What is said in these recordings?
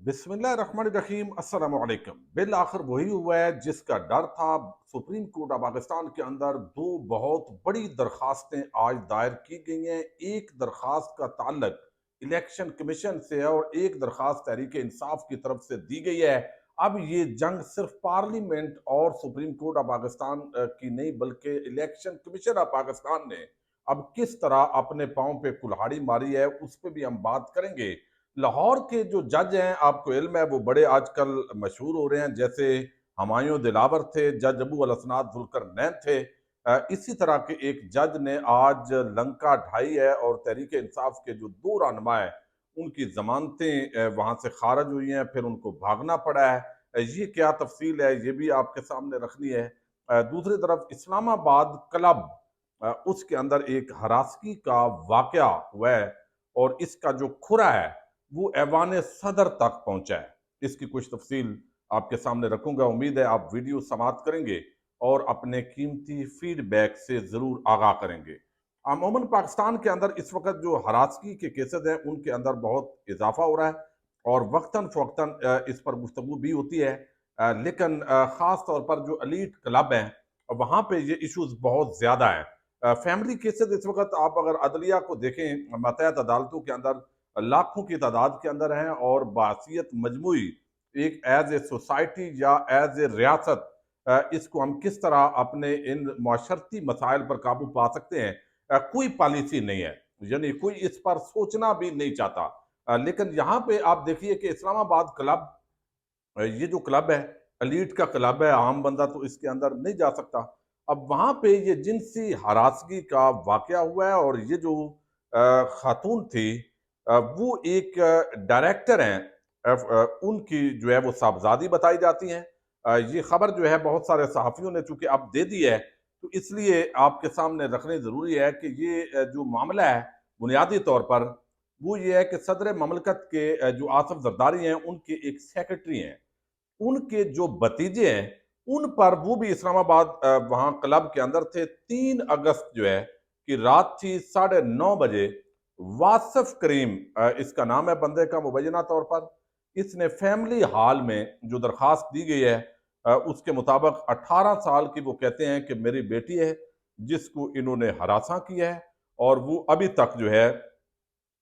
बिस्मिल्लाहिर्रहमानिर्रहीम अस्सलाम वालेकुम। बिल आखिर वही हुआ है जिसका डर था। सुप्रीम कोर्ट ऑफ पाकिस्तान के अंदर दो बहुत बड़ी दरखास्तें आज दायर की गई हैं। एक दरखास्त का ताल्लुक इलेक्शन कमीशन से है और एक दरखास्त तहरीक इंसाफ की तरफ से दी गई है। अब ये जंग सिर्फ पार्लियामेंट और सुप्रीम कोर्ट ऑफ पाकिस्तान की नहीं, बल्कि इलेक्शन कमीशन ऑफ पाकिस्तान ने अब किस तरह अपने पांव पे कुल्हाड़ी मारी है उस पर भी हम बात करेंगे। लाहौर के जो जज हैं, आपको इल्म है, वो बड़े आजकल मशहूर हो रहे हैं। जैसे हुमायूं दिलावर थे, जज अबू अल हसनात जुल्करनैन थे। इसी तरह के एक जज ने आज लंका ढाई है और तहरीक इंसाफ के जो दो रहनुमा हैं उनकी जमानतें वहां से खारिज हुई हैं, फिर उनको भागना पड़ा है। ये क्या तफसील है, ये भी आपके सामने रखनी है। दूसरी तरफ इस्लामाबाद क्लब, उसके अंदर एक हरासगी का वाकया हुआ है और इसका जो खुरा है वो ऐवान सदर तक पहुंचा है। इसकी कुछ तफसील आपके सामने रखूंगा। उम्मीद है आप वीडियो समाप्त करेंगे और अपने कीमती फीडबैक से जरूर आगाह करेंगे। अमूमन पाकिस्तान के अंदर इस वक्त जो हरासगी के केसेस हैं उनके अंदर बहुत इजाफा हो रहा है और वक्तन फ़वक्तन इस पर गुफ्तगू भी होती है। लेकिन ख़ास तौर पर जो एलीट क्लब हैं वहाँ पे ये इश्यूज बहुत ज़्यादा हैं। फैमिली केसेस इस वक्त आप अगर अदलिया को देखें, मतहत अदालतों के अंदर लाखों की तादाद के अंदर हैं और बासियत मजमूई एक एज ए सोसाइटी या एज ए रियासत इसको हम किस तरह अपने इन माशरती मसाइल पर काबू पा सकते हैं, कोई पॉलिसी नहीं है। यानी कोई इस पर सोचना भी नहीं चाहता। लेकिन यहाँ पे आप देखिए कि इस्लामाबाद क्लब, ये जो क्लब है एलीट का क्लब है, आम बंदा तो इसके अंदर नहीं जा सकता। अब वहां पे ये जिनसी हरासगी का वाकया हुआ है और ये जो खातून थी, वो एक डायरेक्टर हैं, उनकी जो है वो साहबजादी बताई जाती हैं। ये खबर जो है बहुत सारे सहाफियों ने चूंकि अब दे दी है तो इसलिए आपके सामने रखनी जरूरी है कि ये जो मामला है बुनियादी तौर पर वो ये है कि सदर ममलकत के जो आसफ जरदारी हैं उनके एक सेक्रेटरी हैं, उनके जो भतीजे हैं उन पर वो भी इस्लामाबाद वहां क्लब के अंदर थे। 3 अगस्त जो है कि रात थी 9:30 बजे, वासिफ करीम इसका नाम है बंदे का मुबैना तौर पर, इसने फैमिली हॉल में जो दरखास्त दी गई है उसके मुताबिक 18 साल की वो कहते हैं कि मेरी बेटी है जिसको इन्होंने हरासा किया है और वो अभी तक जो है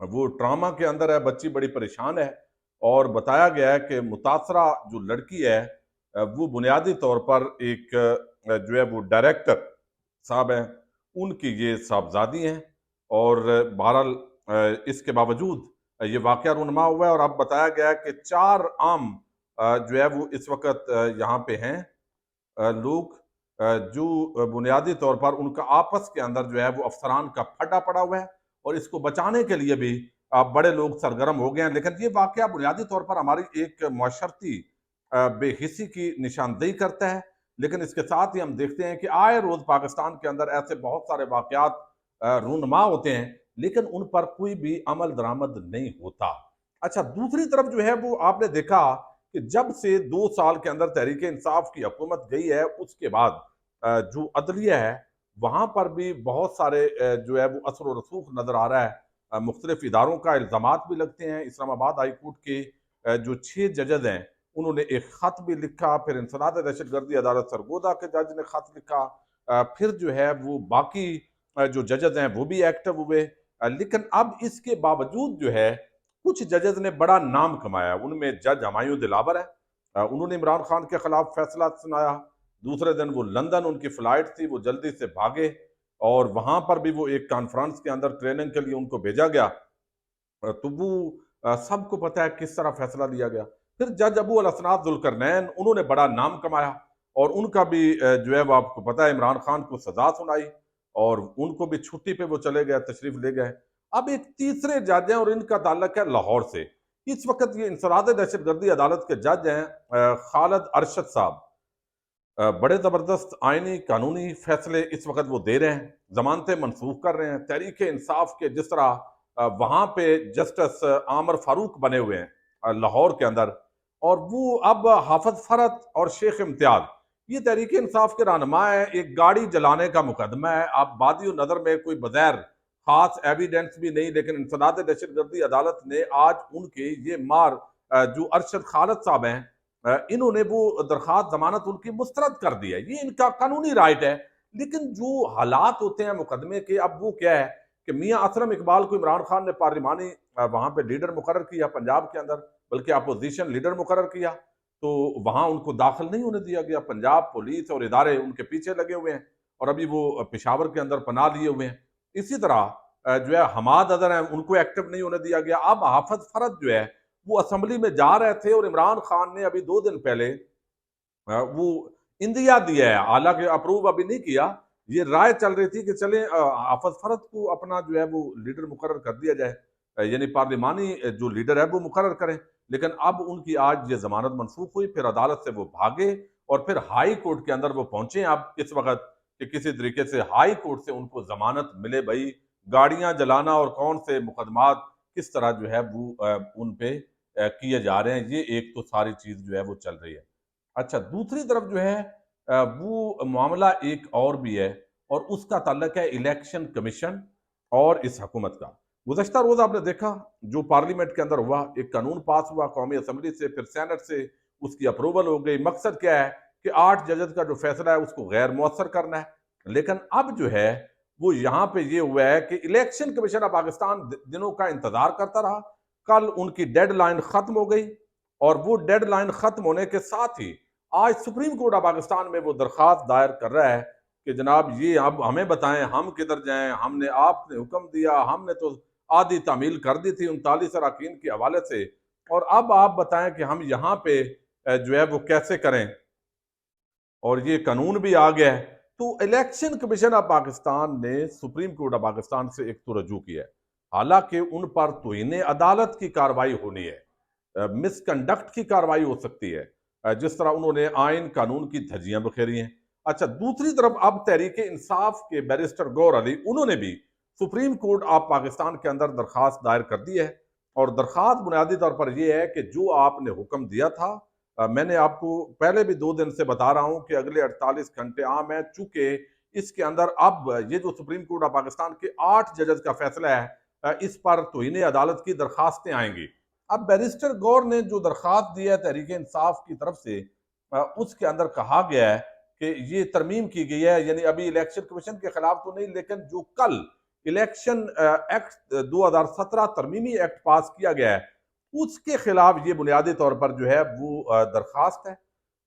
वो ट्रामा के अंदर है, बच्ची बड़ी परेशान है। और बताया गया है कि मुतासरा जो लड़की है वो बुनियादी तौर पर एक जो है वो डायरेक्टर साहब हैं, उनकी ये साहबजादी हैं। और बहरहाल इसके बावजूद ये वाकया रुनमा हुआ है और अब बताया गया है कि 4 आम जो है वो इस वक्त यहाँ पे हैं लोग, जो बुनियादी तौर पर उनका आपस के अंदर जो है वो अफसरान का फटा पड़ा हुआ है और इसको बचाने के लिए भी बड़े लोग सरगर्म हो गए हैं। लेकिन ये वाकया बुनियादी तौर पर हमारी एक माशरती बेहिसी की निशानदेही करता है। लेकिन इसके साथ ही हम देखते हैं कि आए रोज पाकिस्तान के अंदर ऐसे बहुत सारे वाकयात रूनमा होते हैं लेकिन उन पर कोई भी अमल दरामद नहीं होता। अच्छा, दूसरी तरफ जो है वो आपने देखा कि जब से 2 साल के अंदर तहरीक इंसाफ की हुकूमत गई है उसके बाद जो अदलिया है वहां पर भी बहुत सारे जो है वो असर व रसूख नजर आ रहा है। मुख्तलिफ इदारों का इल्जामात भी लगते हैं। इस्लामाबाद हाई कोर्ट के जो 6 जजेज हैं उन्होंने एक खत भी लिखा, फिर इंसदाद दहशत गर्दी अदालत सरगोदा के जज ने खत लिखा, फिर जो है वो बाकी जो जजेज हैं वो भी एक्टिव हुए। लेकिन अब इसके बावजूद जो है कुछ जजेस ने बड़ा नाम कमाया। उनमें जज हुमायूं दिलावर है, उन्होंने इमरान खान के खिलाफ फैसला सुनाया। दूसरे दिन वो लंदन, उनकी फ्लाइट थी, वो जल्दी से भागे और वहां पर भी वो एक कॉन्फ्रेंस के अंदर ट्रेनिंग के लिए उनको भेजा गया। तो वो सबको पता है किस तरह फैसला लिया गया। फिर जज अबू अल हसनात जुल्करनैन, उन्होंने बड़ा नाम कमाया और उनका भी जो है वो आपको पता है इमरान खान को सजा सुनाई और उनको भी छुट्टी पे वो चले गए, तशरीफ ले गए। अब एक तीसरे जज हैं और इनका ताल्लुक है लाहौर से। इस वक्त ये इंसदाद दहशतगर्दी अदालत के जज हैं खालिद अरशद साहब। बड़े जबरदस्त आईनी कानूनी फैसले इस वक्त वो दे रहे हैं, जमानतें मनसूख कर रहे हैं। तहरीक इंसाफ के जिस तरह वहां पे जस्टिस आमर फारूक बने हुए हैं लाहौर के अंदर, और वो अब हाफिज फरत और शेख इम्तियाज ये तहरीक इंसाफ के रहनुमा है। एक गाड़ी जलाने का मुकदमा है, आप बादी नजर में कोई बगैर खास एविडेंस भी नहीं, लेकिन इंसदाद दहशत गर्दी अदालत ने आज उनके ये मार जो अरशद खालिद साहब हैं, इन्होंने वो दरखास्त जमानत उनकी मुस्तरद कर दी है, ये इनका कानूनी राइट है। लेकिन जो हालात होते हैं मुकदमे के, अब वो क्या है कि मियाँ असलम इकबाल को इमरान खान ने पार्लिमानी वहां पे लीडर मुकर्रर किया पंजाब के अंदर, बल्कि अपोजिशन लीडर मुकर्रर किया, तो वहां उनको दाखिल नहीं होने दिया गया। पंजाब पुलिस और इदारे उनके पीछे लगे हुए हैं और अभी वो पेशावर के अंदर पनाह लिए हुए हैं। इसी तरह जो है हमाद अदर है, उनको एक्टिव नहीं होने दिया गया। अब हाफिज फरद जो है वो असेंबली में जा रहे थे और इमरान खान ने अभी 2 दिन पहले वो इंदिया दिया है, हालांकि अप्रूव अभी नहीं किया। ये राय चल रही थी कि चले हाफिज फरद को अपना जो है वो लीडर मुकर्रर कर दिया जाए, यानी पार्लिमानी जो लीडर है वो मुकर्रर करें। लेकिन अब उनकी आज ये जमानत मनसूख हुई, फिर अदालत से वो भागे और फिर हाई कोर्ट के अंदर वो पहुंचे अब इस वक्त, कि किसी तरीके से हाई कोर्ट से उनको जमानत मिले। भाई गाड़ियां जलाना और कौन से मुकदमात किस तरह जो है वो उन पे किए जा रहे हैं, ये एक तो सारी चीज जो है वो चल रही है। अच्छा, दूसरी तरफ जो है वो मामला एक और भी है और उसका ताल्लुक है इलेक्शन कमीशन और इस हुकूमत का। गुज़श्ता रोज़ आपने देखा जो पार्लियामेंट के अंदर हुआ, एक कानून पास हुआ कौमी असम्बली से, फिर सेनेट से उसकी अप्रूवल हो गई। मकसद क्या है कि 8 जजेस का जो फैसला है उसको गैर मौसर करना है। लेकिन अब जो है वो यहाँ पे ये हुआ है कि इलेक्शन कमीशन ऑफ पाकिस्तान दिनों का इंतजार करता रहा। कल उनकी डेडलाइन खत्म हो गई और वो डेडलाइन खत्म होने के साथ ही आज सुप्रीम कोर्ट ऑफ पाकिस्तान में वो दरखास्त दायर कर रहा है कि जनाब ये अब हमें बताएं हम किधर जाएं, हमने आपने हुक्म दिया, हमने तो आधी तामील कर दी थी 39 अरकान के हवाले से, और अब आप बताएं कि हम यहाँ पे जो है वो कैसे करें, और ये कानून भी आ गया है। तो इलेक्शन कमीशन ऑफ पाकिस्तान ने सुप्रीम कोर्ट ऑफ पाकिस्तान से एक तो रजू किया है, हालांकि उन पर तौहीन अदालत की कार्रवाई होनी है, मिसकंडक्ट की कार्रवाई हो सकती है, जिस तरह उन्होंने आइन कानून की धज्जियां बखेरी हैं। अच्छा, दूसरी तरफ अब तहरीक इंसाफ के बैरिस्टर गौर अली, उन्होंने भी सुप्रीम कोर्ट ऑफ पाकिस्तान के अंदर दरखास्त दायर कर दी है। और दरखास्त बुनियादी तौर पर यह है कि जो आपने हुक्म दिया था, मैंने आपको पहले भी 2 दिन से बता रहा हूं कि अगले 48 घंटे आम है, चूंकि इसके अंदर अब ये जो सुप्रीम कोर्ट ऑफ पाकिस्तान के 8 जजेस का फैसला है, इस पर तौहीन अदालत की दरखास्तें आएंगी। अब बैरिस्टर गौर ने जो दरखास्त दी है तहरीक इंसाफ की तरफ से, उसके अंदर कहा गया है कि ये तरमीम की गई है, यानी अभी इलेक्शन कमीशन के खिलाफ तो नहीं, लेकिन जो कल इलेक्शन एक्ट 2017 तरमीमी एक्ट पास किया गया है उसके खिलाफ ये बुनियादी तौर पर जो है वो दरखास्त है।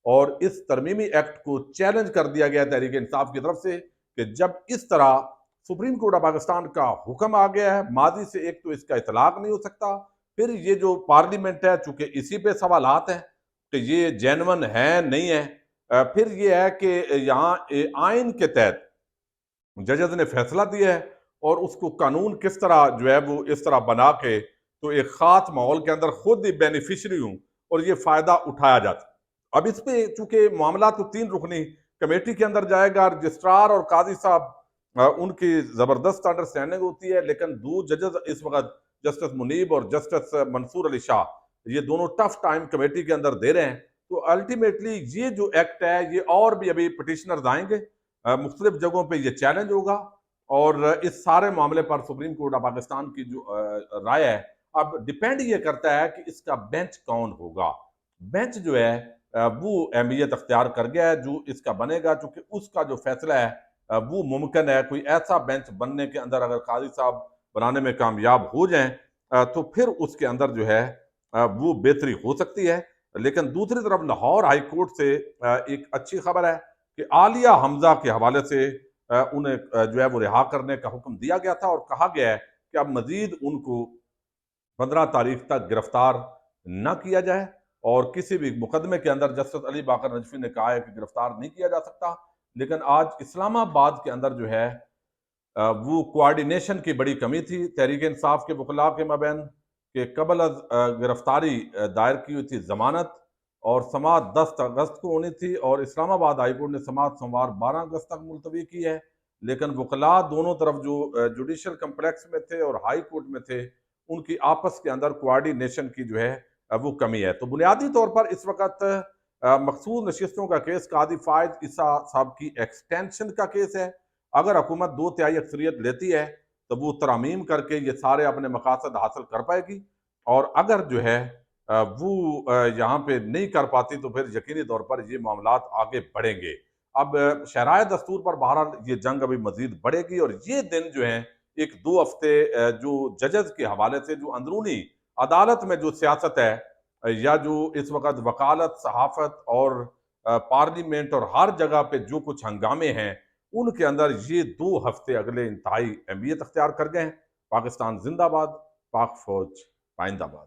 और इस तरमीमी एक्ट को चैलेंज कर दिया गया तहरीक इंसाफ की तरफ से कि जब इस तरह सुप्रीम कोर्ट ऑफ पाकिस्तान का हुक्म आ गया है, माजी से एक तो इसका इतलाक नहीं हो सकता, फिर ये जो पार्लियामेंट है चूंकि इसी पे सवालात हैं कि ये जेन्युइन है नहीं है, फिर ये है कि यहाँ आइन के तहत जजेस ने फैसला दिया है और उसको कानून किस तरह जो है वो इस तरह बना के तो एक खास माहौल के अंदर खुद ही बेनिफिशरी हूं और ये फायदा उठाया जाता। अब इस पे चूंकि मामला तो 3 रुकनी कमेटी के अंदर जाएगा, रजिस्ट्रार और काजी साहब उनकी जबरदस्त अंडरस्टैंडिंग होती है, लेकिन 2 जजेस इस वक्त जस्टिस मुनीब और जस्टिस मंसूर अली शाह, ये दोनों टफ टाइम कमेटी के अंदर दे रहे हैं। तो अल्टीमेटली ये जो एक्ट है ये और भी अभी पिटिशनर्स आएंगे, मुख्तलिफ जगहों पे ये चैलेंज होगा और इस सारे मामले पर सुप्रीम कोर्ट ऑफ पाकिस्तान की जो राय है, अब डिपेंड ये करता है कि इसका बेंच कौन होगा। बेंच जो है वो अहमियत अख्तियार कर गया है जो इसका बनेगा, क्योंकि उसका जो फैसला है वो मुमकिन है कोई ऐसा बेंच बनने के अंदर अगर काजी साहब बनाने में कामयाब हो जाएं, तो फिर उसके अंदर जो है वो बेहतरी हो सकती है। लेकिन दूसरी तरफ लाहौर हाई कोर्ट से एक अच्छी खबर है कि आलिया हमजा के हवाले से उन्हें जो है वो रिहा करने का हुक्म दिया गया था और कहा गया है कि अब मजीद उनको 15 तारीख तक गिरफ्तार न किया जाए, और किसी भी मुकदमे के अंदर जस्टिस अली बाकर नजफी ने कहा है कि गिरफ्तार नहीं किया जा सकता। लेकिन आज इस्लामाबाद के अंदर जो है वो कोऑर्डिनेशन की बड़ी कमी थी तहरीक इंसाफ के वकला के मबैन के कबल गिरफ्तारी दायर की हुई थी जमानत, और समात 10 अगस्त को होनी थी और इस्लामाबाद हाईकोर्ट ने समात सोमवार 12 अगस्त तक मुलतवी की है। लेकिन वकला दोनों तरफ जो जुडिशल कम्प्लेक्स में थे और हाई कोर्ट में थे, उनकी आपस के अंदर कोऑर्डिनेशन की जो है वो कमी है। तो बुनियादी तौर पर इस वक्त मखसूस नशिस्तों का केस कादी फायद ईसा साहब की एक्सटेंशन का केस है। अगर हुकूमत 2/3 अक्सरियत लेती है तो वो तरमीम करके ये सारे अपने मकासद हासिल कर पाएगी, और अगर जो है वो यहाँ पे नहीं कर पाती तो फिर यकीनी तौर पर ये मामलात आगे बढ़ेंगे। अब शरआए दस्तूर पर बहरहाल ये जंग अभी मज़ीद बढ़ेगी और ये दिन जो हैं 1-2 हफ्ते जो जजेस के हवाले से जो अंदरूनी अदालत में जो सियासत है या जो इस वक़्त वकालत, सहाफ़त और पार्लियामेंट और हर जगह पे जो कुछ हंगामे हैं, उनके अंदर ये 2 हफ्ते अगले इंतहाई अहमियत अख्तियार कर गए हैं। पाकिस्तान ज़िंदाबाद, पाक फ़ौज पाइंदाबाद।